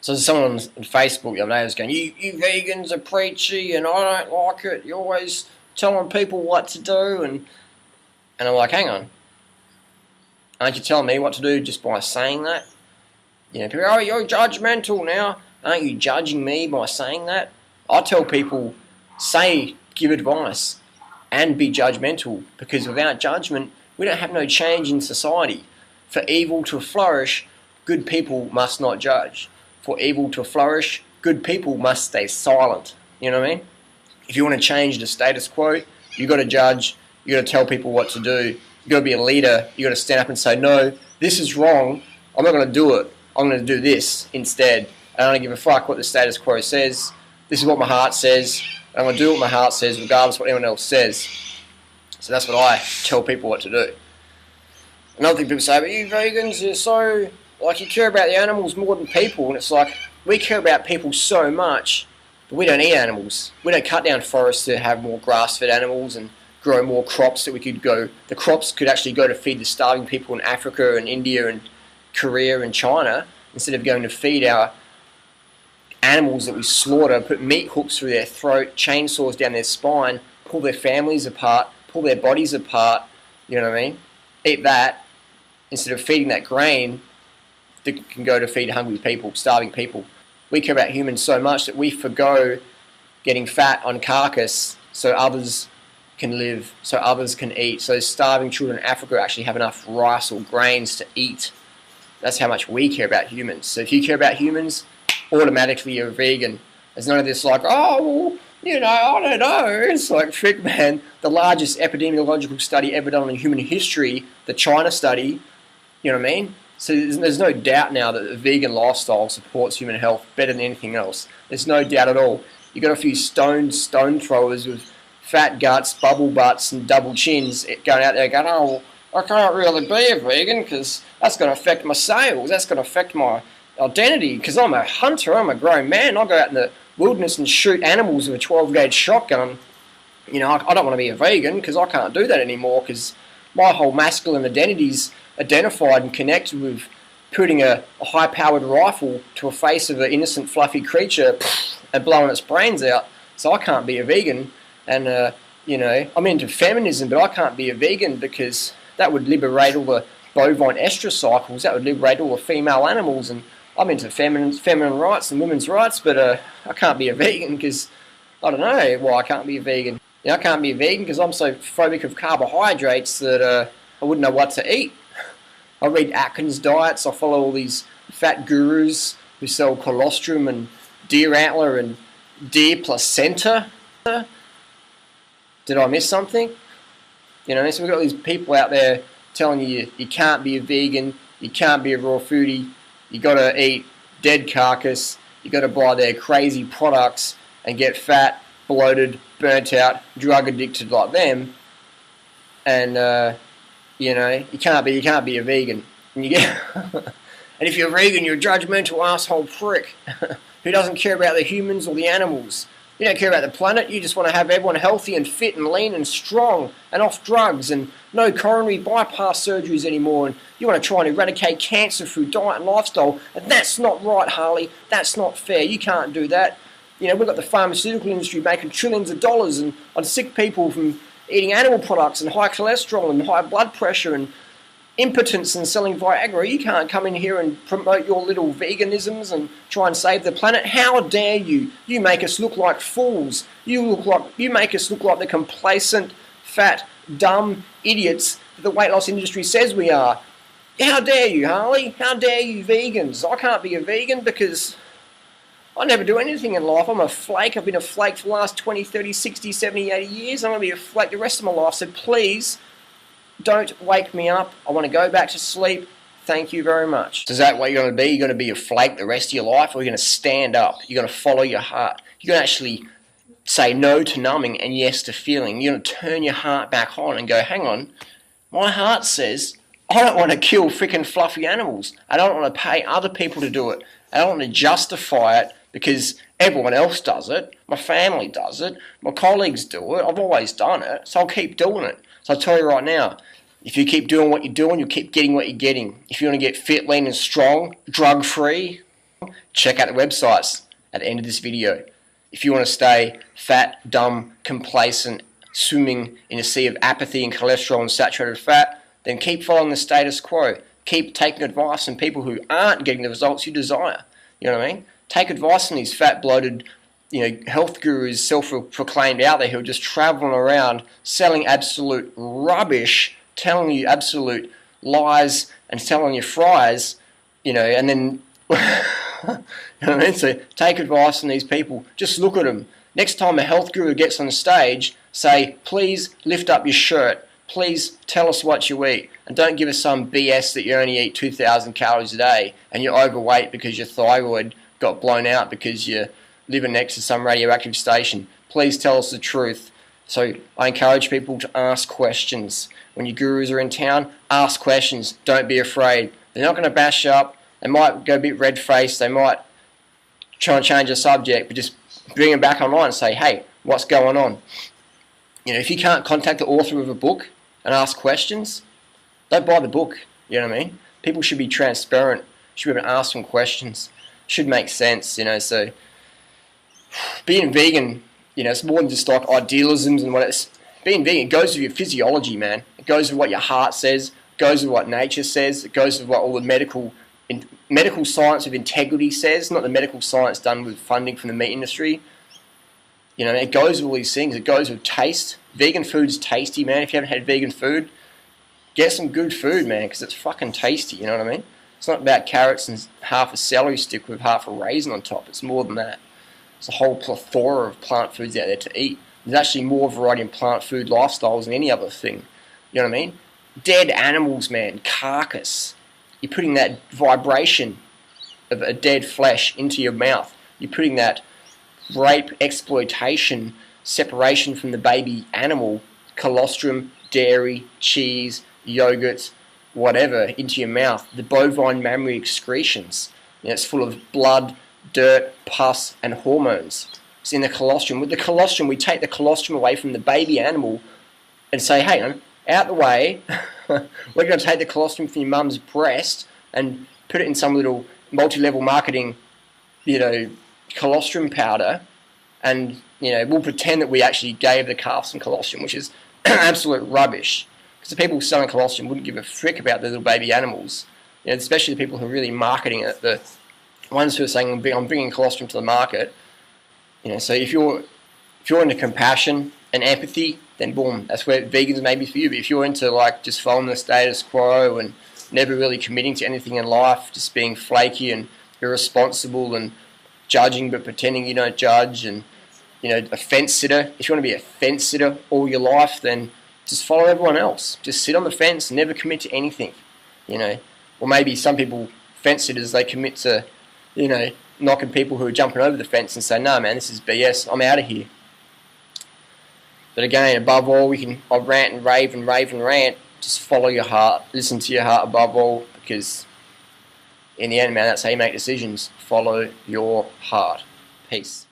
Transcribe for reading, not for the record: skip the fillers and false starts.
So there's someone on Facebook the other day was going, you vegans are preachy and I don't like it. You're always telling people what to do. And I'm like, hang on. Aren't you telling me what to do just by saying that? You know, people go, oh, you're judgmental now. Aren't you judging me by saying that? I tell people, give advice and be judgmental, because without judgment, we don't have no change in society. For evil to flourish, good people must not judge. For evil to flourish, good people must stay silent. You know what I mean? If you want to change the status quo, you've got to judge, you've got to tell people what to do, you've got to be a leader, you've got to stand up and say, no, this is wrong, I'm not going to do it, I'm going to do this instead. I don't give a fuck what the status quo says, this is what my heart says, I'm going to do what my heart says regardless of what anyone else says. So that's what I tell people what to do. Another thing people say, but you vegans are so, like, you care about the animals more than people, and it's like, we care about people so much, but we don't eat animals. We don't cut down forests to have more grass-fed animals and grow more crops that we could go, the crops could actually go to feed the starving people in Africa and India and Korea and China, instead of going to feed our animals that we slaughter, put meat hooks through their throat, chainsaws down their spine, pull their families apart, pull their bodies apart, you know what I mean? Eat that, instead of feeding that grain that can go to feed hungry people, starving people. We care about humans so much that we forgo getting fat on carcass so others can live, so others can eat, so starving children in Africa actually have enough rice or grains to eat. That's how much we care about humans. So if you care about humans, automatically you're a vegan. There's none of this like, oh, well, you know, I don't know. It's like, frick, man, the largest epidemiological study ever done in human history, the China study, you know what I mean? So there's no doubt now that the vegan lifestyle supports human health better than anything else. There's no doubt at all. You got a few stone throwers with fat guts, bubble butts, and double chins going out there going, oh, I can't really be a vegan because that's going to affect my sales. That's going to affect my identity because I'm a hunter. I'm a grown man. I go out in the wilderness and shoot animals with a 12-gauge shotgun. You know, I don't want to be a vegan because I can't do that anymore because my whole masculine identity's identified and connected with putting a high-powered rifle to a face of an innocent, fluffy creature and blowing its brains out. So I can't be a vegan. And, you know, I'm into feminism, but I can't be a vegan because that would liberate all the bovine estrus cycles. That would liberate all the female animals. And I'm into feminine rights and women's rights, but I can't be a vegan because I don't know why I can't be a vegan. You know, I can't be a vegan because I'm so phobic of carbohydrates that I wouldn't know what to eat. I read Atkins diets. I follow all these fat gurus who sell colostrum and deer antler and deer placenta. Did I miss something? You know, so we've got these people out there telling you you can't be a vegan, you can't be a raw foodie, you got to eat dead carcass, you got to buy their crazy products and get fat, bloated, burnt out, drug addicted like them, and you know, you can't be a vegan. And you get and if you're a vegan, you're a judgmental asshole prick who doesn't care about the humans or the animals. You don't care about the planet, you just want to have everyone healthy and fit and lean and strong and off drugs and no coronary bypass surgeries anymore, and you want to try and eradicate cancer through diet and lifestyle, and that's not right, Harley. That's not fair. You can't do that. You know, we've got the pharmaceutical industry making trillions of dollars and on sick people from eating animal products and high cholesterol and high blood pressure and impotence and selling Viagra. You can't come in here and promote your little veganisms and try and save the planet. How dare you? You make us look like fools. You make us look like the complacent, fat, dumb idiots that the weight loss industry says we are. How dare you, Harley? How dare you vegans? I can't be a vegan because I never do anything in life. I'm a flake. I've been a flake for the last 20, 30, 60, 70, 80 years. I'm going to be a flake the rest of my life. So please, don't wake me up. I want to go back to sleep. Thank you very much. So is that what you're going to be? You're going to be a flake the rest of your life, or you're going to stand up? You're going to follow your heart. You're going to actually say no to numbing and yes to feeling. You're going to turn your heart back on and go, hang on, my heart says I don't want to kill freaking fluffy animals. I don't want to pay other people to do it. I don't want to justify it because everyone else does it. My family does it. My colleagues do it. I've always done it, so I'll keep doing it. So I'll tell you right now, if you keep doing what you're doing, you'll keep getting what you're getting. If you want to get fit, lean and strong, drug-free, Check out the websites at the end of this video. If you want to stay fat, dumb, complacent, swimming in a sea of apathy and cholesterol and saturated fat, then keep following the status quo. Keep taking advice from people who aren't getting the results you desire. You know what I mean? Take advice from these fat, bloated, health gurus, self-proclaimed out there who are just traveling around selling absolute rubbish, telling you absolute lies and telling you fries, and then, you know what I mean? So take advice from these people. Just look at them. Next time a health guru gets on stage, say, please lift up your shirt. Please tell us what you eat. And don't give us some BS that you only eat 2,000 calories a day and you're overweight because your thyroid got blown out because you're living next to some radioactive station. Please tell us the truth. So I encourage people to ask questions. When your gurus are in town, ask questions. Don't be afraid. They're not going to bash you up. They might go a bit red-faced. They might try and change the subject, but just bring them back online and say, hey, what's going on? If you can't contact the author of a book and ask questions, don't buy the book. You know what I mean? People should be transparent. Should be able to ask them questions. Should make sense, So being vegan, it's more than just like idealisms and what it's. Being vegan, it goes with your physiology, man. It goes with what your heart says. It goes with what nature says. It goes with what all the medical science of integrity says, not the medical science done with funding from the meat industry. It goes with all these things. It goes with taste. Vegan food's tasty, man. If you haven't had vegan food, get some good food, man, because it's fucking tasty, you know what I mean? It's not about carrots and half a celery stick with half a raisin on top. It's more than that. There's a whole plethora of plant foods out there to eat. There's actually more variety in plant food lifestyles than any other thing. You know what I mean? Dead animals, man. Carcass. You're putting that vibration of a dead flesh into your mouth. You're putting that rape, exploitation, separation from the baby animal, colostrum, dairy, cheese, yogurts, whatever, into your mouth. The bovine mammary excretions. It's full of blood, dirt, pus, and hormones. It's in the colostrum. With the colostrum, we take the colostrum away from the baby animal and say, hey, out the way, we're going to take the colostrum from your mum's breast and put it in some little multi-level marketing, colostrum powder, and, we'll pretend that we actually gave the calf some colostrum, which is absolute rubbish. Because the people selling colostrum wouldn't give a frick about the little baby animals. Especially the people who are really marketing it, the ones who are saying, I'm bringing colostrum to the market. So if you're into compassion and empathy, then boom, that's where vegans may be for you. But if you're into just following the status quo and never really committing to anything in life, just being flaky and irresponsible and judging but pretending you don't judge, and a fence sitter. If you want to be a fence sitter all your life, then just follow everyone else. Just sit on the fence and never commit to anything. Or maybe some people, fence sitters, they commit to, knocking people who are jumping over the fence and say, no, man, this is BS, I'm out of here. But again, above all, I'll rant and rave and rant. Just follow your heart. Listen to your heart above all, because in the end, man, that's how you make decisions. Follow your heart. Peace.